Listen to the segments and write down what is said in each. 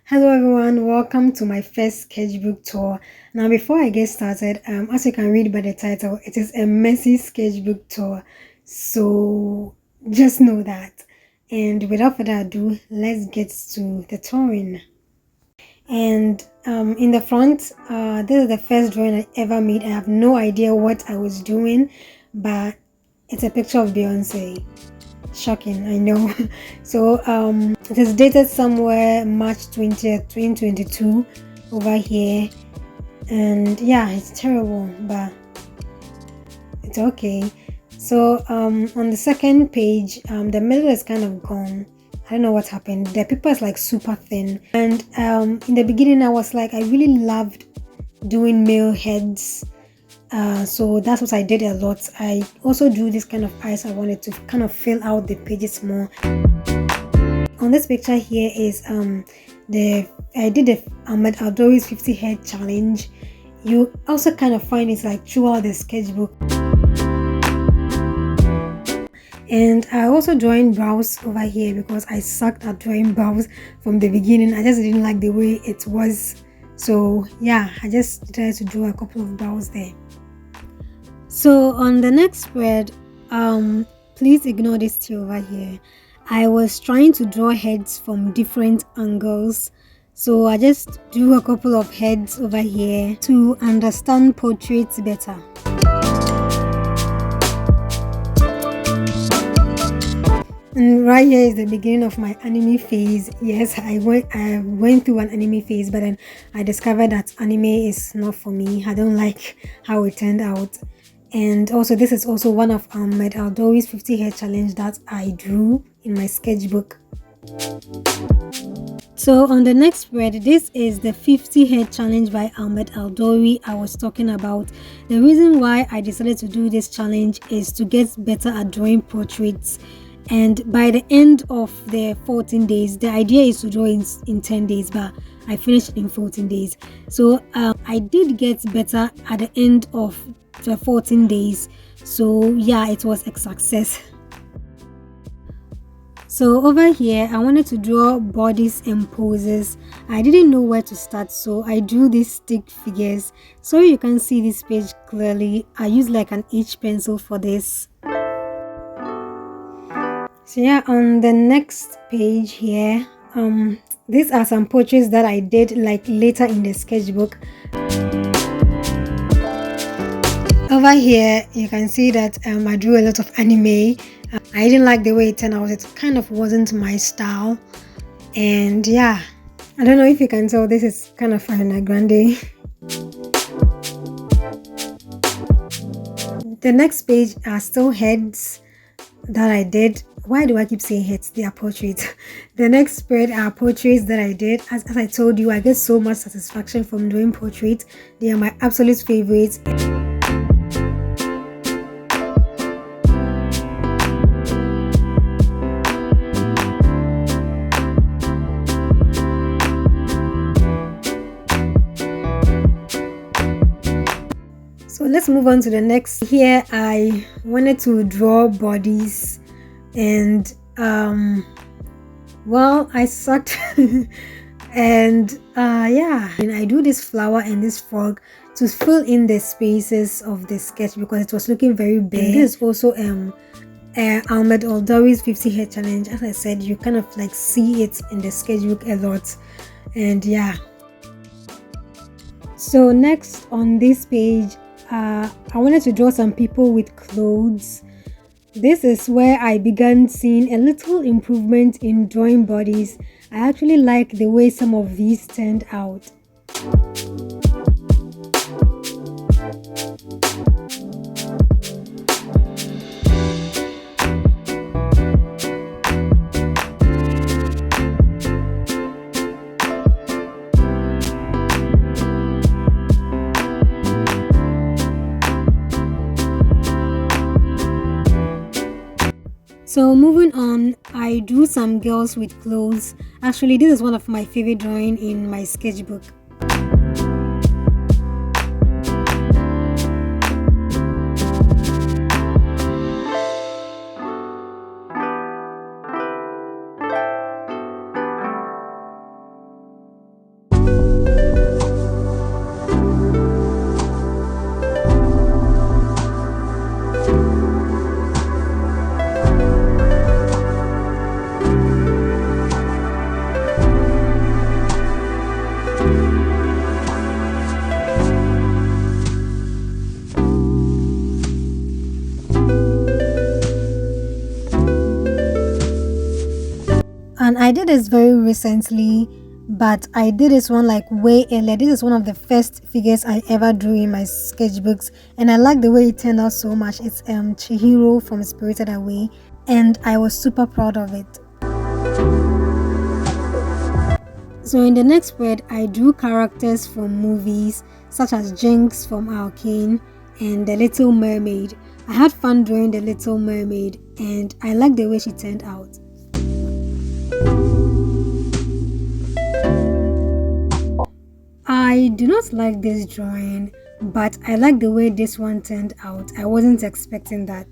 Hello everyone, welcome to my first sketchbook tour. Now before I get started, as you can read by the title, it is a messy sketchbook tour. So just know that. And without further ado, let's get to the touring. And in the front, this is the first drawing I ever made. I have no idea what I was doing, but it's a picture of Beyonce. Shocking, I know. So it is dated somewhere March 20th 2022 over here, and yeah, it's terrible, but it's okay. So on the second page, the middle is kind of gone. I don't know what happened. The paper is like super thin, and in the beginning I was like, I really loved doing male heads. So that's what I did a lot. I also do this kind of eyes. I wanted to kind of fill out the pages more. On this picture here is I did the Ahmed Aldori's 50 head challenge. You also kind of find it like throughout the sketchbook. And I also joined brows over here because I sucked at drawing brows from the beginning. I just didn't like the way it was. So yeah, I just tried to draw a couple of brows there. So on the next spread, please ignore this tea over here. I was trying to draw heads from different angles. So I just drew a couple of heads over here to understand portraits better. And right here is the beginning of my anime phase. Yes, I went through an anime phase, but then I discovered that anime is not for me. I don't like how it turned out. And also this is also one of Ahmed Aldori's 50 hair challenge that I drew in my sketchbook. So on the next spread, this is the 50 hair challenge by Ahmed Aldori I was talking about. The reason why I decided to do this challenge is to get better at drawing portraits. And by the end of the 14 days, the idea is to draw in 10 days, but I finished in 14 days. So I did get better at the end of the 14 days. So yeah, it was a success. So over here, I wanted to draw bodies and poses. I didn't know where to start, so I drew these stick figures. So you can see this page clearly. I used like an H pencil for this. So yeah, on the next page here, these are some portraits that I did like later in the sketchbook. Over here, you can see that I drew a lot of anime. I didn't like the way it turned out. It kind of wasn't my style. And yeah, I don't know if you can tell, this is kind of Ariana Grande. The next page are still heads that I did. Why do I keep saying heads? They are portraits. The next spread are portraits that I did. As I told you, I get so much satisfaction from doing portraits. They are my absolute favorites. So let's move on to the next. Here I wanted to draw bodies, and well, I sucked. And yeah, and I do this flower and this frog to fill in the spaces of the sketch because it was looking very big. And this is also Ahmed Aldori's 50 hair challenge. As I said, you kind of like see it in the sketchbook a lot. And yeah, so next on this page, I wanted to draw some people with clothes. This is where I began seeing a little improvement in drawing bodies. I actually like the way some of these turned out. So moving on, I drew some girls with clothes. Actually, this is one of my favorite drawing in my sketchbook. this very recently, but I did this one like way earlier. This is one of the first figures I ever drew in my sketchbooks, and I like the way it turned out so much. It's Chihiro from Spirited Away, and I was super proud of it. So in the next spread, I drew characters from movies such as Jinx from Arcane and The Little Mermaid. I had fun drawing The Little Mermaid, and I like the way she turned out. I do not like this drawing, but I like the way this one turned out. I wasn't expecting that.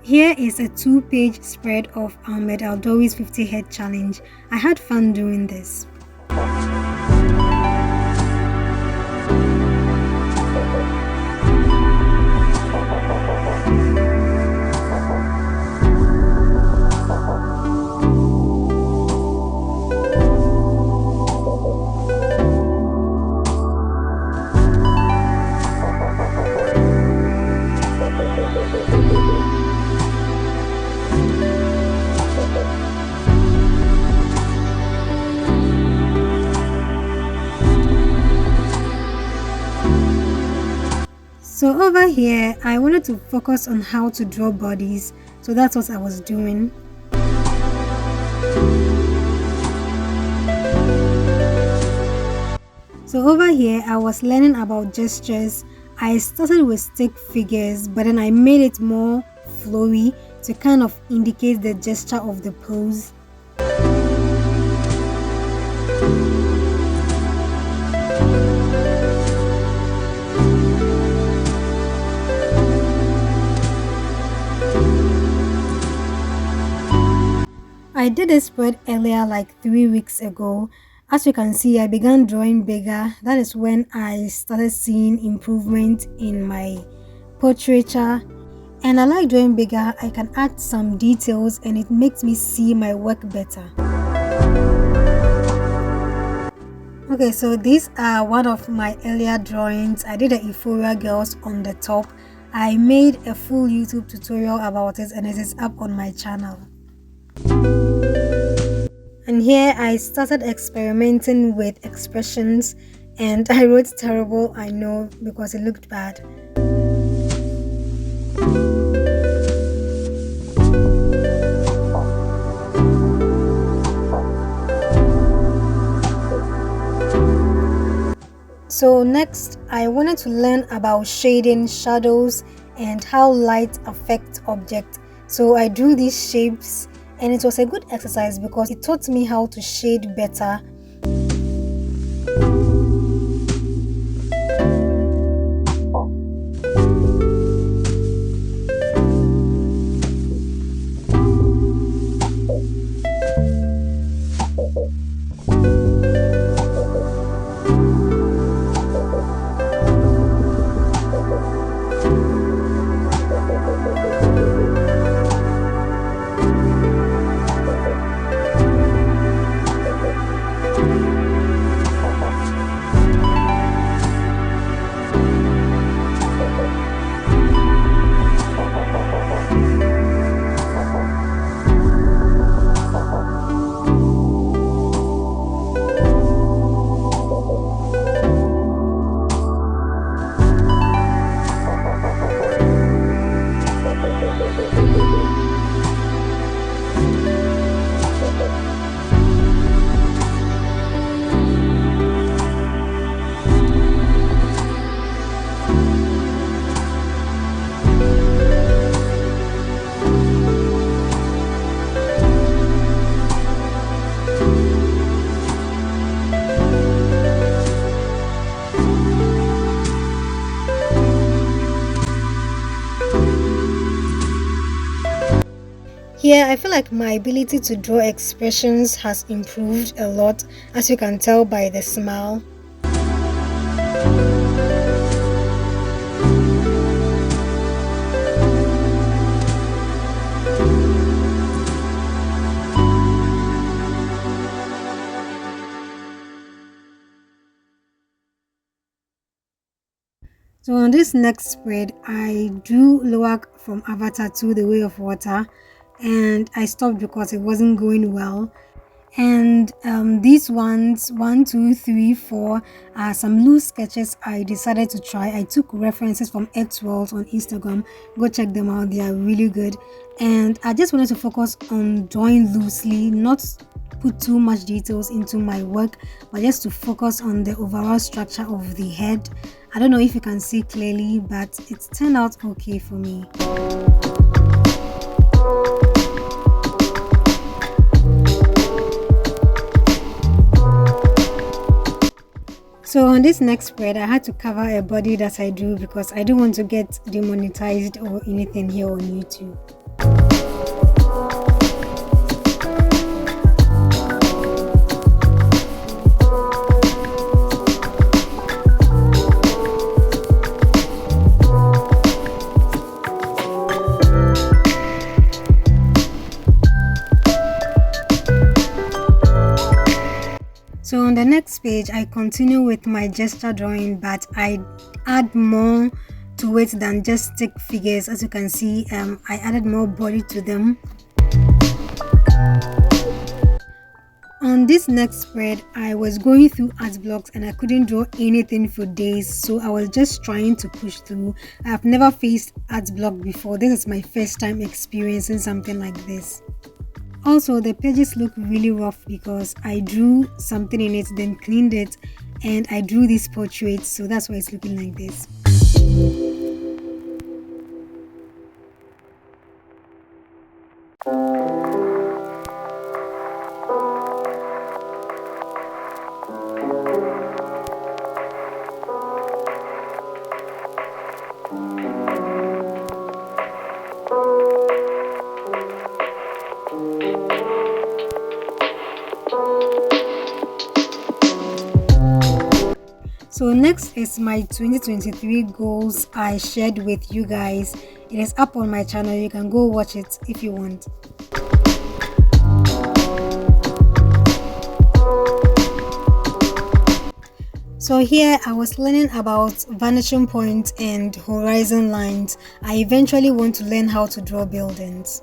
Here is a 2-page spread of Ahmed Aldowi's 50 Head Challenge. I had fun doing this. So over here, I wanted to focus on how to draw bodies, so that's what I was doing. So over here, I was learning about gestures. I started with stick figures, but then I made it more flowy to kind of indicate the gesture of the pose. I did this spread earlier, like 3 weeks ago. As you can see, I began drawing bigger. That is when I started seeing improvement in my portraiture. And I like drawing bigger. I can add some details and it makes me see my work better. Okay, so these are one of my earlier drawings. I did the Euphoria girls on the top. I made a full YouTube tutorial about it and it is up on my channel. And here I started experimenting with expressions and I wrote terrible, I know, because it looked bad. So next, I wanted to learn about shading, shadows, and how light affects objects. So I drew these shapes and it was a good exercise because it taught me how to shade better. Here, I feel like my ability to draw expressions has improved a lot, as you can tell by the smile. So on this next spread, I drew Loak from Avatar to The Way of Water, and I stopped because it wasn't going well. And these ones, 1, 2, 3, 4, are some loose sketches I decided to try. I took references from Ed's World on Instagram. Go check them out, they are really good. And I just wanted to focus on drawing loosely, not put too much details into my work, but just to focus on the overall structure of the head. I don't know if you can see clearly, but it turned out okay for me. So on this next spread, I had to cover a body that I drew because I don't want to get demonetized or anything here on YouTube. So on the next page, I continue with my gesture drawing, but I add more to it than just stick figures. As you can see, I added more body to them. On this next spread, I was going through art blocks and I couldn't draw anything for days, so I was just trying to push through. I've never faced art block before. This is my first time experiencing something like this. Also, the pages look really rough because I drew something in it, then cleaned it, and I drew these portraits, so that's why it's looking like this. So next is my 2023 goals I shared with you guys. It is up on my channel. You can go watch it if you want. So here I was learning about vanishing point and horizon lines. I eventually want to learn how to draw buildings.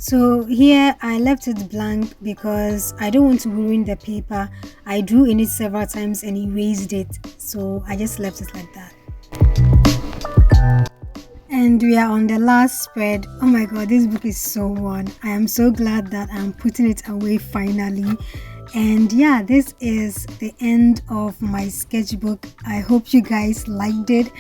So here I left it blank because I don't want to ruin the paper. I drew in it several times and erased it, so I just left it like that. And we are on the last spread. Oh my god, this book is so worn. I am so glad that I'm putting it away finally. And yeah, this is the end of my sketchbook. I hope you guys liked it,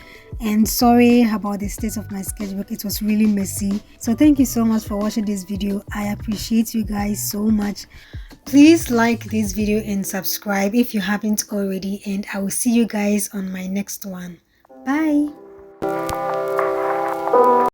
and sorry about the state of my sketchbook. It was really messy. So thank you so much for watching this video. I appreciate you guys so much. Please like this video and subscribe if you haven't already, and I will see you guys on my next one. Bye.